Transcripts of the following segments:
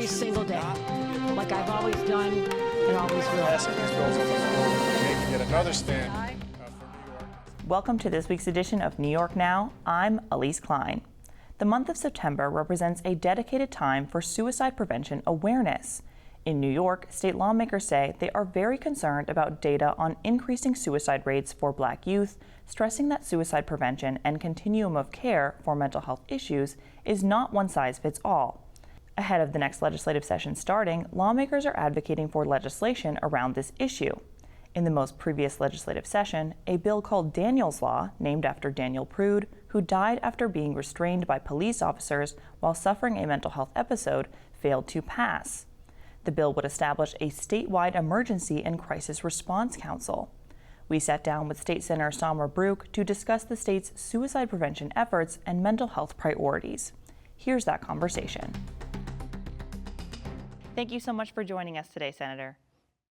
single day, like I've always done and always will. Passing these bills on the floor, making yet another stand for New York. Welcome to this week's edition of New York Now. I'm Elise Klein. The month of September represents a dedicated time for suicide prevention awareness. In New York, state lawmakers say they are very concerned about data on increasing suicide rates for Black youth, stressing that suicide prevention and continuum of care for mental health issues is not one size fits all. Ahead of the next legislative session starting, lawmakers are advocating for legislation around this issue. In the most previous legislative session, a bill called Daniel's Law, named after Daniel Prude, who died after being restrained by police officers while suffering a mental health episode, failed to pass. The bill would establish a statewide emergency and crisis response council. We sat down with State Senator Samra Brouk to discuss the state's suicide prevention efforts and mental health priorities. Here's that conversation. Thank you so much for joining us today, Senator.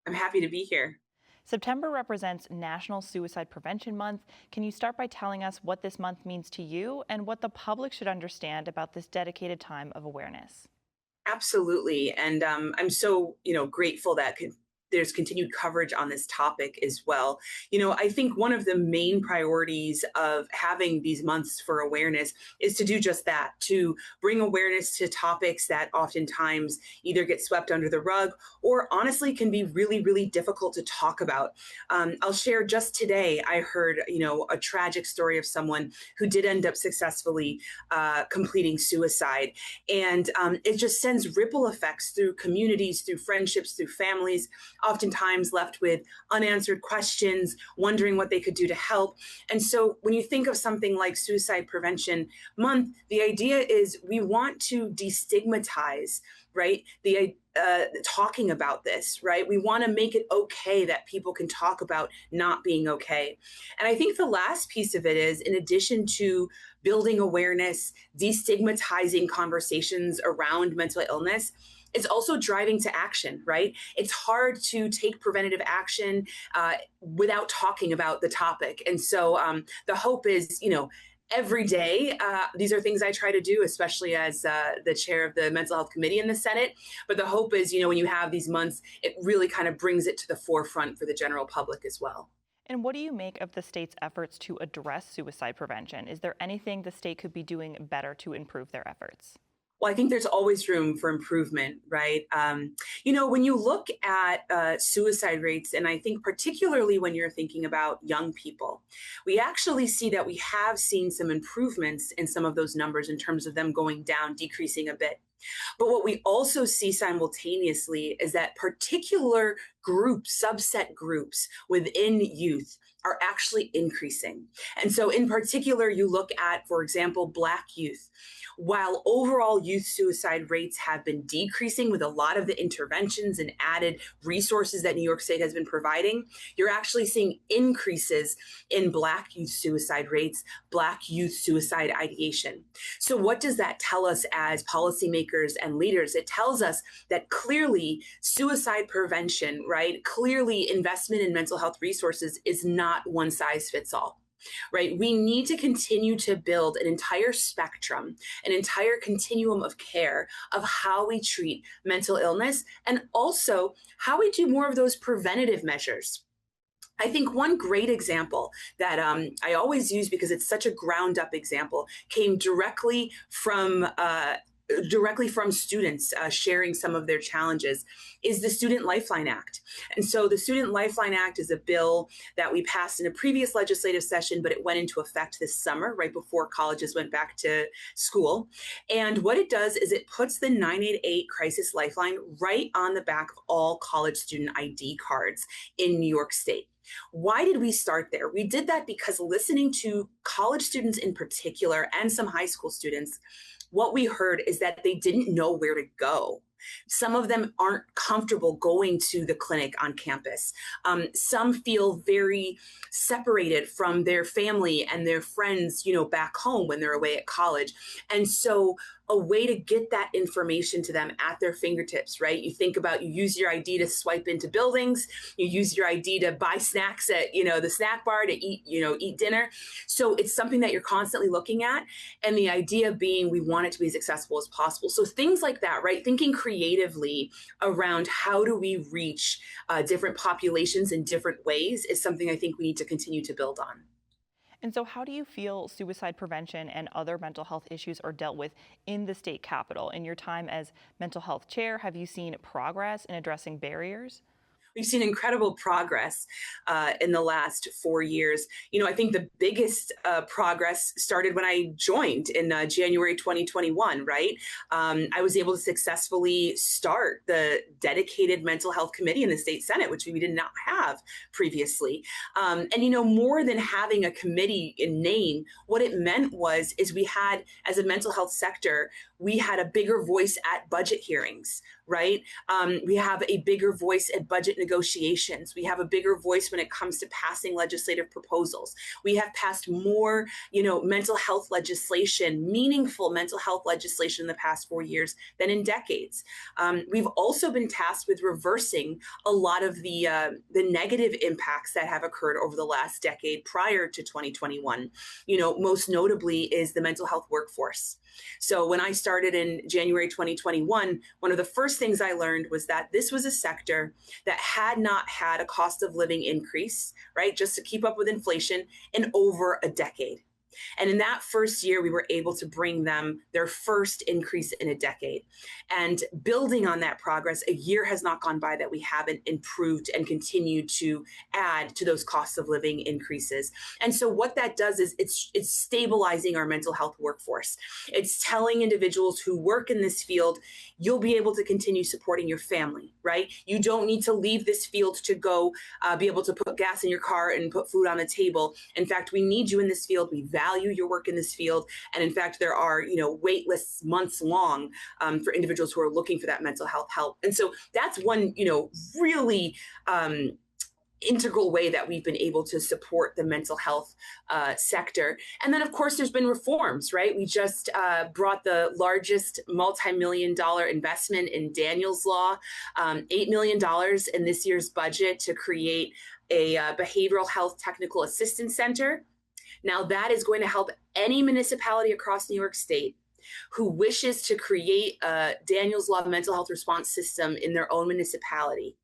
I'm happy to be here. September represents National Suicide Prevention Month. Can you start by telling us what this month means to you and what the public should understand about this dedicated time of awareness? Absolutely. And I'm so, grateful that there's continued coverage on this topic as well. I think one of the main priorities of having these months for awareness is to do just that, to bring awareness to topics that oftentimes either get swept under the rug or honestly can be really, really difficult to talk about. I'll share just today, I heard, a tragic story of someone who did end up successfully completing suicide. And it just sends ripple effects through communities, through friendships, through families, oftentimes left with unanswered questions, wondering what they could do to help. And so when you think of something like Suicide Prevention Month, the idea is we want to destigmatize, right? Talking about this, right? We want to make it okay that people can talk about not being okay. And I think the last piece of it is, in addition to building awareness, destigmatizing conversations around mental illness, it's also driving to action, right? It's hard to take preventative action without talking about the topic. And so the hope is, every day, these are things I try to do, especially as the chair of the Mental Health Committee in the Senate. But the hope is, when you have these months, it really kind of brings it to the forefront for the general public as well. And what do you make of the state's efforts to address suicide prevention? Is there anything the state could be doing better to improve their efforts? Well, I think there's always room for improvement, right? When you look at suicide rates, and I think particularly when you're thinking about young people, we actually see that we have seen some improvements in some of those numbers in terms of them going down, decreasing a bit. But what we also see simultaneously is that particular groups, subset groups within youth are actually increasing. And so in particular, you look at, for example, Black youth. While overall youth suicide rates have been decreasing with a lot of the interventions and added resources that New York State has been providing, you're actually seeing increases in Black youth suicide rates, Black youth suicide ideation. So what does that tell us as policymakers and leaders? It tells us that clearly suicide prevention, right? Clearly investment in mental health resources is not one size fits all. Right? We need to continue to build an entire spectrum, an entire continuum of care of how we treat mental illness and also how we do more of those preventative measures. I think one great example that I always use because it's such a ground up example came directly from students sharing some of their challenges is the Student Lifeline Act. And so the Student Lifeline Act is a bill that we passed in a previous legislative session, but it went into effect this summer, right before colleges went back to school. And what it does is it puts the 988 Crisis Lifeline right on the back of all college student ID cards in New York State. Why did we start there? We did that because listening to college students in particular and some high school students, what we heard is that they didn't know where to go. Some of them aren't comfortable going to the clinic on campus. Some feel very separated from their family and their friends, back home when they're away at college. And so a way to get that information to them at their fingertips, right? You think about, you use your ID to swipe into buildings, you use your ID to buy snacks at, the snack bar to eat dinner. So it's something that you're constantly looking at. And the idea being, we want it to be as accessible as possible. So things like that, right? Thinking creatively around how do we reach different populations in different ways is something I think we need to continue to build on. And so how do you feel suicide prevention and other mental health issues are dealt with in the state capitol? In your time as mental health chair, have you seen progress in addressing barriers? We've seen incredible progress in the last 4 years. I think the biggest progress started when I joined in January 2021, right? I was able to successfully start the dedicated mental health committee in the state Senate, which we did not have previously. And more than having a committee in name, what it meant is we had, as a mental health sector, we had a bigger voice at budget hearings, right? We have a bigger voice at budget negotiations. We have a bigger voice when it comes to passing legislative proposals. We have passed more, mental health legislation, meaningful mental health legislation in the past 4 years than in decades. We've also been tasked with reversing a lot of the negative impacts that have occurred over the last decade prior to 2021. Most notably is the mental health workforce. So when I started in January 2021, one of the first things I learned was that this was a sector that had not had a cost of living increase, right, just to keep up with inflation, in over a decade. And in that first year, we were able to bring them their first increase in a decade. And building on that progress, a year has not gone by that we haven't improved and continued to add to those costs of living increases. And so what that does is it's stabilizing our mental health workforce. It's telling individuals who work in this field, you'll be able to continue supporting your family, right? You don't need to leave this field to go be able to put gas in your car and put food on the table. In fact, we need you in this field. We value your work in this field. And in fact, there are, wait lists months long for individuals who are looking for that mental health help. And so that's one, really integral way that we've been able to support the mental health sector. And then, of course, there's been reforms, right? We just brought the largest multi-million-dollar investment in Daniels Law, $8 million in this year's budget to create a behavioral health technical assistance center. Now, that is going to help any municipality across New York State who wishes to create a Daniels Law mental health response system in their own municipality.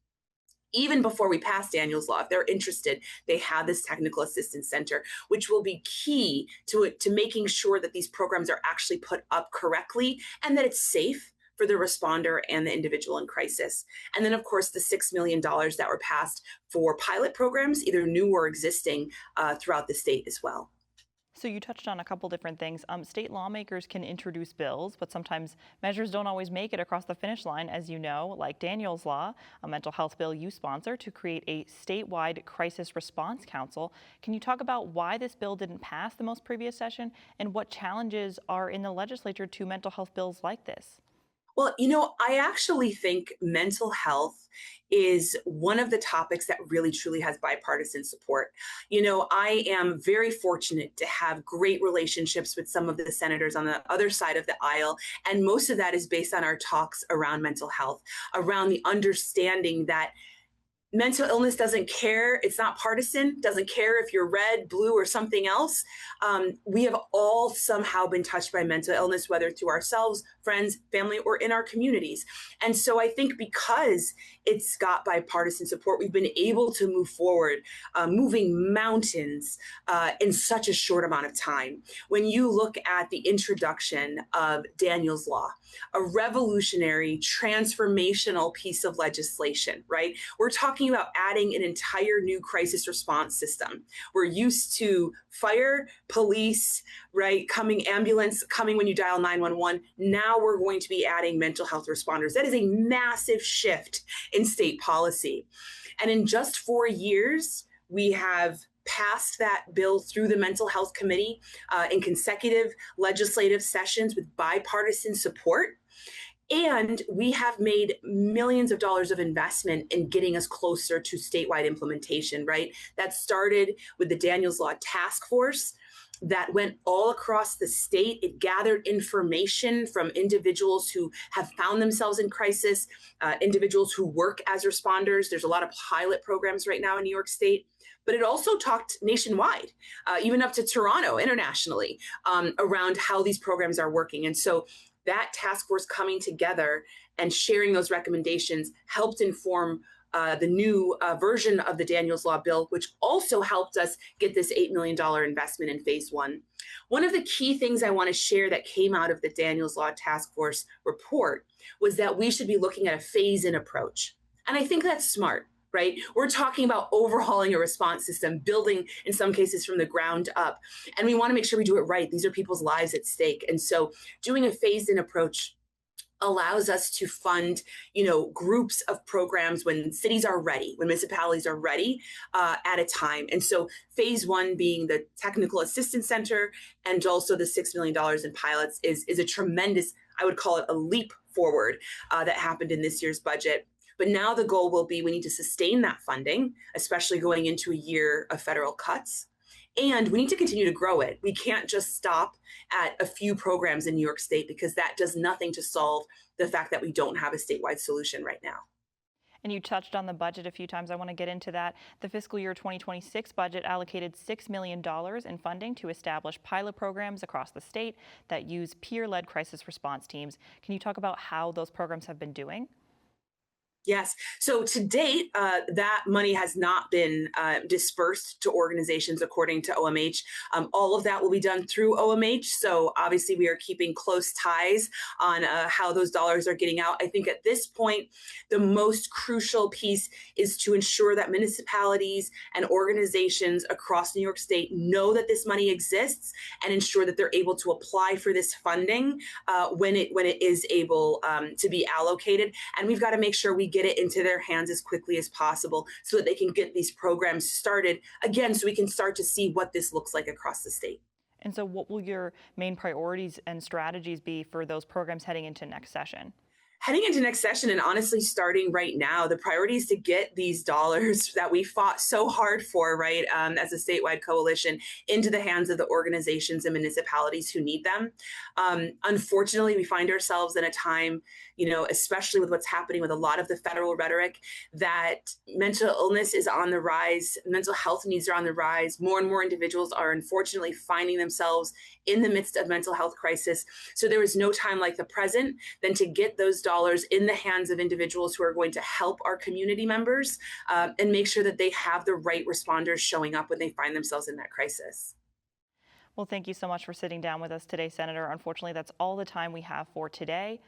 Even before we pass Daniels Law, if they're interested, they have this technical assistance center, which will be key to making sure that these programs are actually put up correctly and that it's safe for the responder and the individual in crisis. And then, of course, the $6 million that were passed for pilot programs, either new or existing, throughout the state as well. So you touched on a couple different things. State lawmakers can introduce bills, but sometimes measures don't always make it across the finish line, as you know, like Daniels Law, a mental health bill you sponsor to create a statewide crisis response council. Can you talk about why this bill didn't pass the most previous session and what challenges are in the legislature to mental health bills like this? Well, I actually think mental health is one of the topics that really truly has bipartisan support. I am very fortunate to have great relationships with some of the senators on the other side of the aisle. And most of that is based on our talks around mental health, around the understanding that mental illness doesn't care. It's not partisan, doesn't care if you're red, blue, or something else. We have all somehow been touched by mental illness, whether through ourselves, friends, family, or in our communities. And so I think because it's got bipartisan support, we've been able to move forward, moving mountains in such a short amount of time. When you look at the introduction of Daniels Law, a revolutionary, transformational piece of legislation, right? We're talking about adding an entire new crisis response system. We're used to fire, police, right? Ambulance coming when you dial 911. Now we're going to be adding mental health responders. That is a massive shift in state policy. And in just 4 years, we have passed that bill through the Mental Health Committee in consecutive legislative sessions with bipartisan support. And we have made millions of dollars of investment in getting us closer to statewide implementation, right? That started with the Daniels Law Task Force. that went all across the state. It gathered information from individuals who have found themselves in crisis, individuals who work as responders. There's a lot of pilot programs right now in New York State. But it also talked nationwide, even up to Toronto internationally, around how these programs are working. And so that task force coming together and sharing those recommendations helped inform the new version of the Daniels Law bill, which also helped us get this $8 million investment in phase one. One of the key things I want to share that came out of the Daniels Law Task Force report was that we should be looking at a phase-in approach. And I think that's smart. Right? We're talking about overhauling a response system, building in some cases from the ground up. And we want to make sure we do it right. These are people's lives at stake. And so doing a phased-in approach allows us to fund, groups of programs when cities are ready, when municipalities are ready at a time. And so phase one being the Technical Assistance Center and also the $6 million in pilots is a tremendous, I would call it a leap forward that happened in this year's budget. But now the goal will be we need to sustain that funding, especially going into a year of federal cuts. And we need to continue to grow it. We can't just stop at a few programs in New York State because that does nothing to solve the fact that we don't have a statewide solution right now. And you touched on the budget a few times. I want to get into that. The fiscal year 2026 budget allocated $6 million in funding to establish pilot programs across the state that use peer-led crisis response teams. Can you talk about how those programs have been doing? Yes. So to date, that money has not been dispersed to organizations according to OMH. All of that will be done through OMH. So obviously we are keeping close ties on how those dollars are getting out. I think at this point, the most crucial piece is to ensure that municipalities and organizations across New York State know that this money exists and ensure that they're able to apply for this funding when it is able to be allocated. And we've got to make sure we get it into their hands as quickly as possible so that they can get these programs started again, so we can start to see what this looks like across the state. And so what will your main priorities and strategies be for those programs heading into next session? Heading into next session, and honestly starting right now, the priority is to get these dollars that we fought so hard for, right, as a statewide coalition, into the hands of the organizations and municipalities who need them. Unfortunately, we find ourselves in a time, especially with what's happening with a lot of the federal rhetoric, that mental illness is on the rise, mental health needs are on the rise. More and more individuals are unfortunately finding themselves in the midst of mental health crisis. So there is no time like the present than to get those dollars in the hands of individuals who are going to help our community members and make sure that they have the right responders showing up when they find themselves in that crisis. Well, thank you so much for sitting down with us today, Senator. Unfortunately, that's all the time we have for today.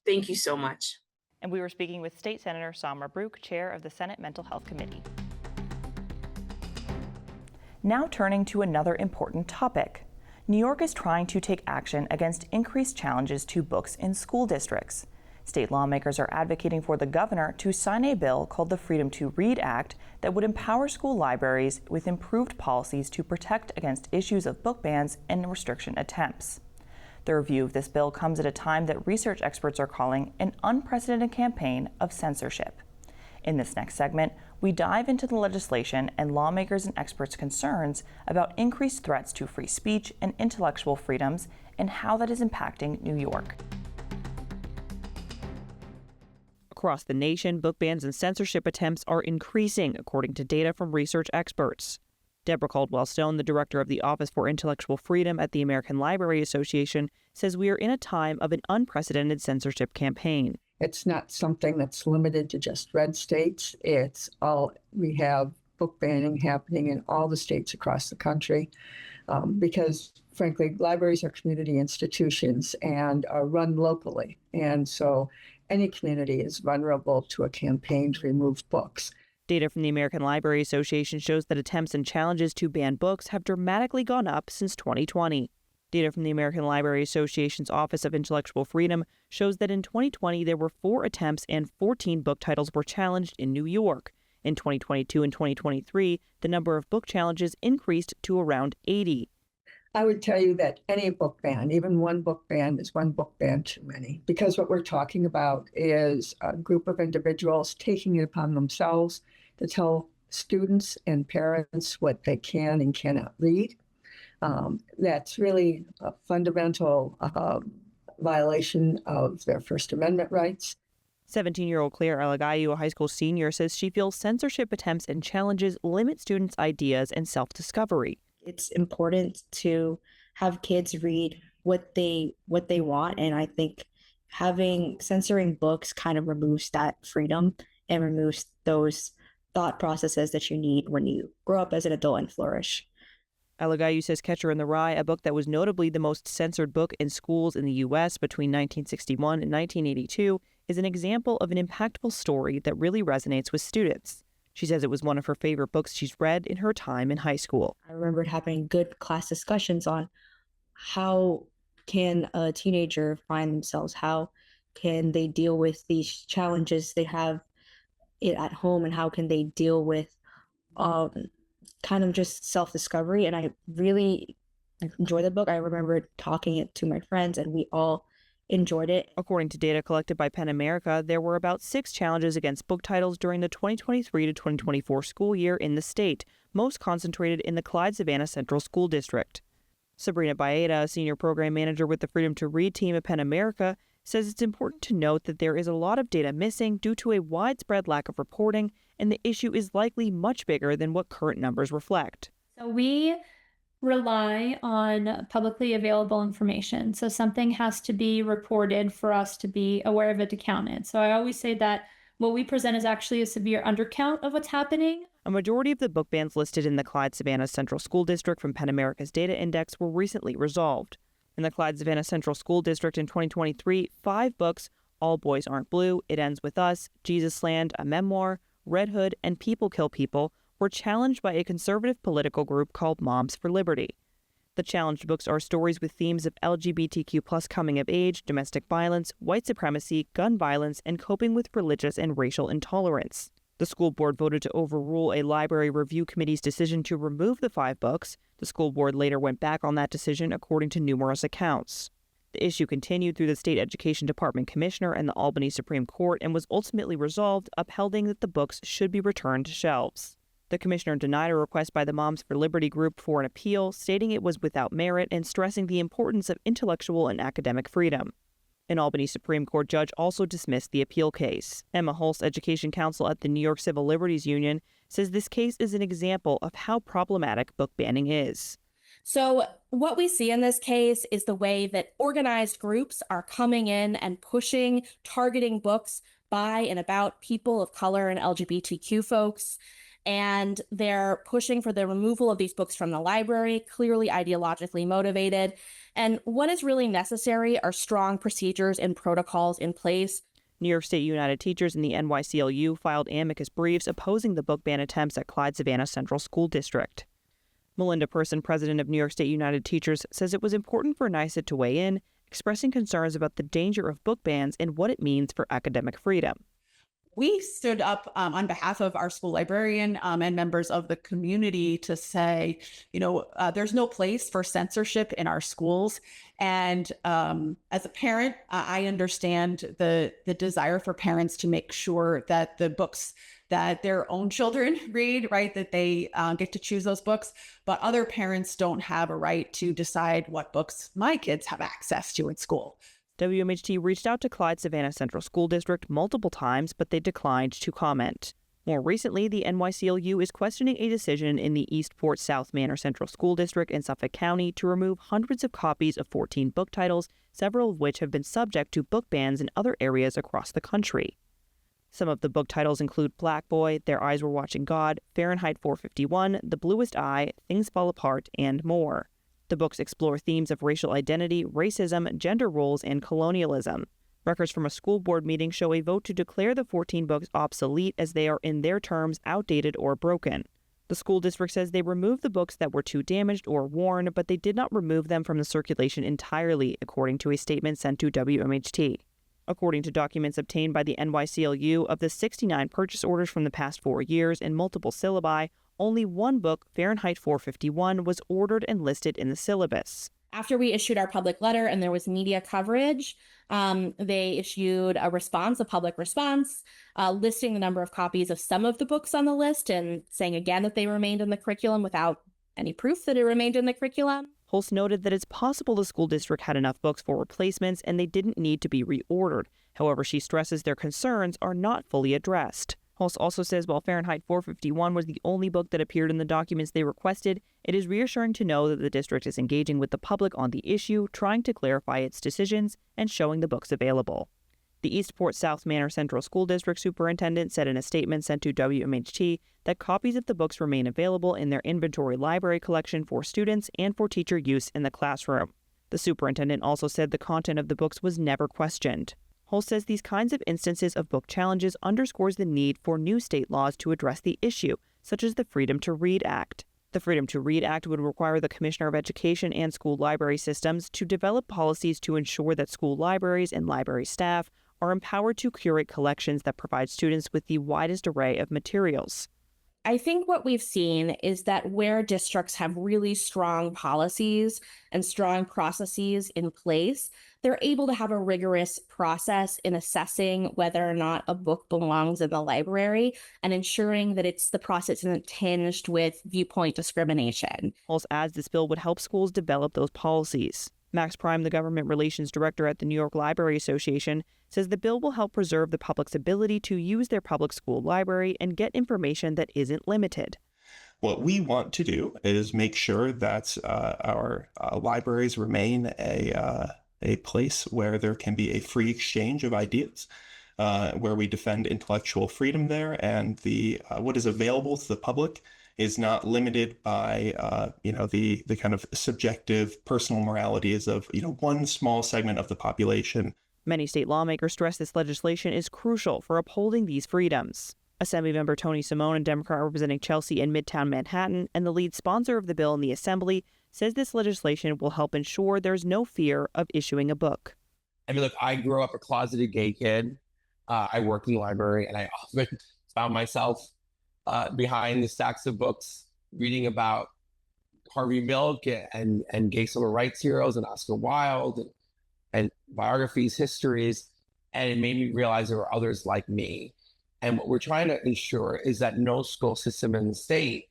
Thank you so much. And we were speaking with State Senator Samra Brouk, chair of the Senate Mental Health Committee. Now turning to another important topic. New York is trying to take action against increased challenges to books in school districts. State lawmakers are advocating for the governor to sign a bill called the Freedom to Read Act that would empower school libraries with improved policies to protect against issues of book bans and restriction attempts. The review of this bill comes at a time that research experts are calling an unprecedented campaign of censorship. In this next segment, we dive into the legislation and lawmakers and experts' concerns about increased threats to free speech and intellectual freedoms and how that is impacting New York. Across the nation, book bans and censorship attempts are increasing, according to data from research experts. Deborah Caldwell-Stone, the director of the Office for Intellectual Freedom at the American Library Association, says we are in a time of an unprecedented censorship campaign. It's not something that's limited to just red states. We have book banning happening in all the states across the country because, frankly, libraries are community institutions and are run locally. And so any community is vulnerable to a campaign to remove books. Data from the American Library Association shows that attempts and challenges to ban books have dramatically gone up since 2020. Data from the American Library Association's Office of Intellectual Freedom shows that in 2020 there were 4 attempts and 14 book titles were challenged in New York. In 2022 and 2023, the number of book challenges increased to around 80. I would tell you that any book ban, even one book ban, is one book ban too many, because what we're talking about is a group of individuals taking it upon themselves to tell students and parents what they can and cannot read. That's really a fundamental violation of their First Amendment rights. 17-year-old Claire Alagayu, a high school senior, says she feels censorship attempts and challenges limit students' ideas and self-discovery. It's important to have kids read what they want, and I think censoring books kind of removes that freedom and removes those thought processes that you need when you grow up as an adult and flourish. Alagayu says Catcher in the Rye, a book that was notably the most censored book in schools in the U.S. between 1961 and 1982, is an example of an impactful story that really resonates with students. She says it was one of her favorite books she's read in her time in high school. I remembered having good class discussions on how can a teenager find themselves, how can they deal with these challenges they have at home, and how can they deal with kind of just self-discovery. And I really enjoyed the book. I remember talking it to my friends, and we all enjoyed it. According to data collected by PEN America, there were about 6 challenges against book titles during the 2023 to 2024 school year in the state, most concentrated in the Clyde-Savannah Central School District. Sabrina Baeta, a senior program manager with the Freedom to Read team at PEN America, says it's important to note that there is a lot of data missing due to a widespread lack of reporting, and the issue is likely much bigger than what current numbers reflect. So we rely on publicly available information. So something has to be reported for us to be aware of it to count it. So I always say that what we present is actually a severe undercount of what's happening. A majority of the book bans listed in the Clyde-Savannah Central School District from PEN America's data index were recently resolved. In the Clyde-Savannah Central School District in 2023, 5 books, All Boys Aren't Blue, It Ends With Us, Jesus Land, a memoir, Red Hood, and People Kill People, were challenged by a conservative political group called Moms for Liberty. The challenged books are stories with themes of LGBTQ+ coming of age, domestic violence, white supremacy, gun violence, and coping with religious and racial intolerance. The school board voted to overrule a library review committee's decision to remove the 5 books. The school board later went back on that decision, according to numerous accounts. The issue continued through the State Education Department Commissioner and the Albany Supreme Court and was ultimately resolved, uphholding that the books should be returned to shelves. The commissioner denied a request by the Moms for Liberty group for an appeal, stating it was without merit and stressing the importance of intellectual and academic freedom. An Albany Supreme Court judge also dismissed the appeal case. Emma Hulse, education counsel at the New York Civil Liberties Union, says this case is an example of how problematic book banning is. So what we see in this case is the way that organized groups are coming in and pushing, targeting books by and about people of color and LGBTQ folks. And they're pushing for the removal of these books from the library, clearly ideologically motivated. And what is really necessary are strong procedures and protocols in place. New York State United Teachers and the NYCLU filed amicus briefs opposing the book ban attempts at Clyde-Savannah Central School District. Melinda Person, president of New York State United Teachers, says it was important for NYCLU to weigh in, expressing concerns about the danger of book bans and what it means for academic freedom. We stood up on behalf of our school librarian and members of the community to say, there's no place for censorship in our schools. And as a parent, I understand the desire for parents to make sure that the books that their own children read, right, that they get to choose those books. But other parents don't have a right to decide what books my kids have access to in school. WMHT reached out to Clyde-Savannah Central School District multiple times, but they declined to comment. More recently, the NYCLU is questioning a decision in the Eastport South Manor Central School District in Suffolk County to remove hundreds of copies of 14 book titles, several of which have been subject to book bans in other areas across the country. Some of the book titles include Black Boy, Their Eyes Were Watching God, Fahrenheit 451, The Bluest Eye, Things Fall Apart, and more. The books explore themes of racial identity, racism, gender roles, and colonialism. Records from a school board meeting show a vote to declare the 14 books obsolete as they are, in their terms, outdated or broken. The school district says they removed the books that were too damaged or worn, but they did not remove them from the circulation entirely, according to a statement sent to WMHT. According to documents obtained by the NYCLU, of the 69 purchase orders from the past 4 years in multiple syllabi, only one book, Fahrenheit 451, was ordered and listed in the syllabus. After we issued our public letter and there was media coverage, they issued a response, a public response, listing the number of copies of some of the books on the list and saying again that they remained in the curriculum without any proof that it remained in the curriculum. Holst noted that it's possible the school district had enough books for replacements and they didn't need to be reordered. However, she stresses their concerns are not fully addressed. Holst also says while Fahrenheit 451 was the only book that appeared in the documents they requested, it is reassuring to know that the district is engaging with the public on the issue, trying to clarify its decisions, and showing the books available. The Eastport South Manor Central School District Superintendent said in a statement sent to WMHT that copies of the books remain available in their inventory library collection for students and for teacher use in the classroom. The superintendent also said the content of the books was never questioned. Holst says these kinds of instances of book challenges underscores the need for new state laws to address the issue, such as the Freedom to Read Act. The Freedom to Read Act would require the Commissioner of Education and school library systems to develop policies to ensure that school libraries and library staff are empowered to curate collections that provide students with the widest array of materials. I think what we've seen is that where districts have really strong policies and strong processes in place, they're able to have a rigorous process in assessing whether or not a book belongs in the library and ensuring that the process isn't tinged with viewpoint discrimination. Holst adds this bill would help schools develop those policies. Max Prime, the government relations director at the New York Library Association, says the bill will help preserve the public's ability to use their public school library and get information that isn't limited. What we want to do is make sure that our libraries remain a place where there can be a free exchange of ideas, where we defend intellectual freedom there, and what is available to the public is not limited by the kind of subjective personal moralities of one small segment of the population. Many state lawmakers stress this legislation is crucial for upholding these freedoms. Assemblymember Tony Simone, a Democrat representing Chelsea and Midtown Manhattan, and the lead sponsor of the bill in the Assembly, says this legislation will help ensure there's no fear of issuing a book. I mean, look, I grew up a closeted gay kid. I worked in the library, and I often found myself behind the stacks of books reading about Harvey Milk and gay civil rights heroes and Oscar Wilde and biographies, histories, and it made me realize there were others like me. And what we're trying to ensure is that no school system in the state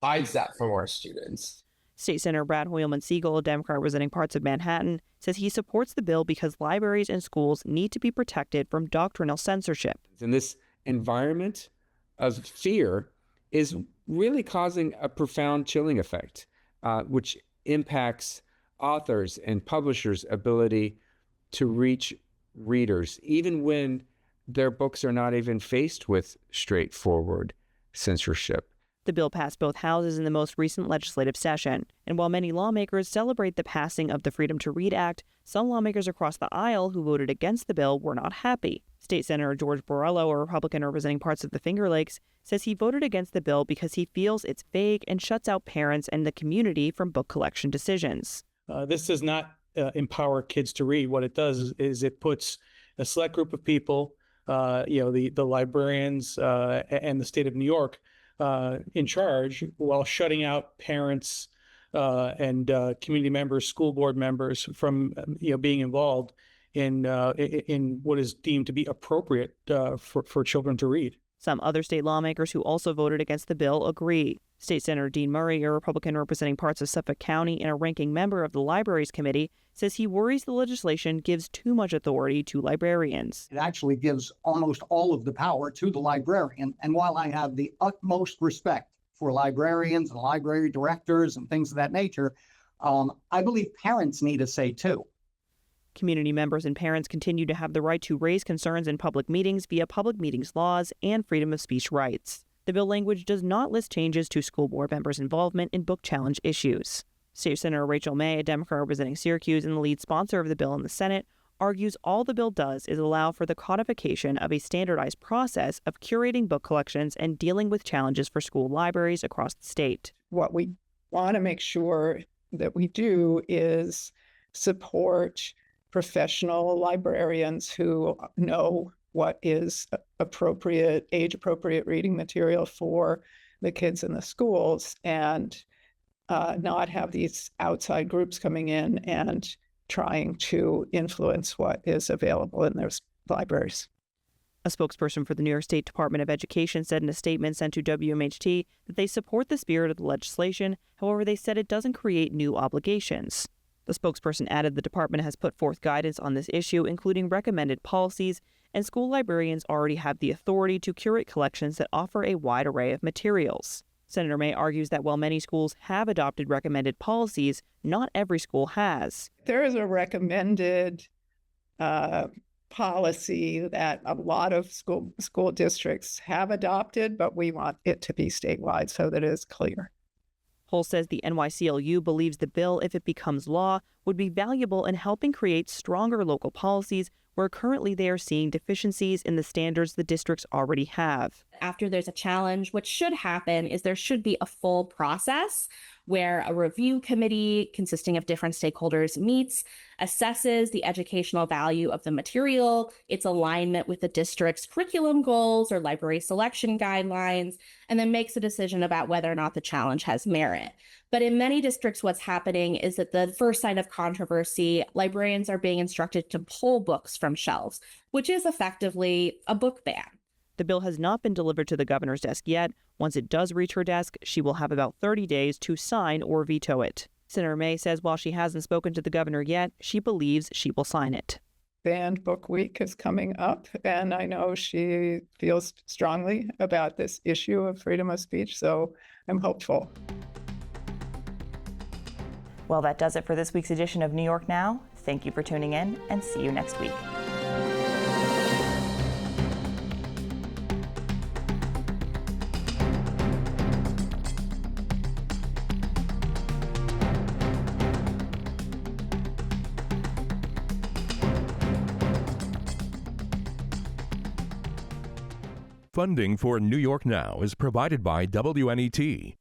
hides that from our students. State Senator Brad Hoylman-Siegel, a Democrat representing parts of Manhattan, says he supports the bill because libraries and schools need to be protected from doctrinal censorship. In this environment of fear is really causing a profound chilling effect, which impacts authors and publishers' ability to reach readers, even when their books are not even faced with straightforward censorship. The bill passed both houses in the most recent legislative session, and while many lawmakers celebrate the passing of the Freedom to Read Act, some lawmakers across the aisle who voted against the bill were not happy. State Senator George Borrello, a Republican representing parts of the Finger Lakes, says he voted against the bill because he feels it's vague and shuts out parents and the community from book collection decisions. This does not empower kids to read. What it does is it puts a select group of people, the librarians and the state of New York, in charge, while shutting out parents and community members, school board members from being involved in what is deemed to be appropriate for children to read. Some other state lawmakers who also voted against the bill agree. State Senator Dean Murray, a Republican representing parts of Suffolk County and a ranking member of the Libraries Committee, says he worries the legislation gives too much authority to librarians. It actually gives almost all of the power to the librarian. And while I have the utmost respect for librarians and library directors and things of that nature, I believe parents need a say too. Community members and parents continue to have the right to raise concerns in public meetings via public meetings laws and freedom of speech rights. The bill language does not list changes to school board members' involvement in book challenge issues. State Senator Rachel May, a Democrat representing Syracuse and the lead sponsor of the bill in the Senate, argues all the bill does is allow for the codification of a standardized process of curating book collections and dealing with challenges for school libraries across the state. What we want to make sure that we do is support professional librarians who know what is appropriate, age-appropriate reading material for the kids in the schools, and not have these outside groups coming in and trying to influence what is available in those libraries. A spokesperson for the New York State Department of Education said in a statement sent to WMHT that they support the spirit of the legislation. However, they said it doesn't create new obligations. The spokesperson added the department has put forth guidance on this issue, including recommended policies, and school librarians already have the authority to curate collections that offer a wide array of materials. Senator May argues that while many schools have adopted recommended policies, not every school has. There is a recommended policy that a lot of school districts have adopted, but we want it to be statewide so that it is clear. Hull says the NYCLU believes the bill, if it becomes law, would be valuable in helping create stronger local policies where currently they are seeing deficiencies in the standards the districts already have. After there's a challenge, what should happen is there should be a full process where a review committee consisting of different stakeholders meets, assesses the educational value of the material, its alignment with the district's curriculum goals or library selection guidelines, and then makes a decision about whether or not the challenge has merit. But in many districts, what's happening is that the first sign of controversy, librarians are being instructed to pull books from shelves, which is effectively a book ban. The bill has not been delivered to the governor's desk yet. Once it does reach her desk, she will have about 30 days to sign or veto it. Senator May says while she hasn't spoken to the governor yet, she believes she will sign it. Banned Book Week is coming up, and I know she feels strongly about this issue of freedom of speech, so I'm hopeful. Well, that does it for this week's edition of New York Now. Thank you for tuning in, and see you next week. Funding for New York Now is provided by WNET,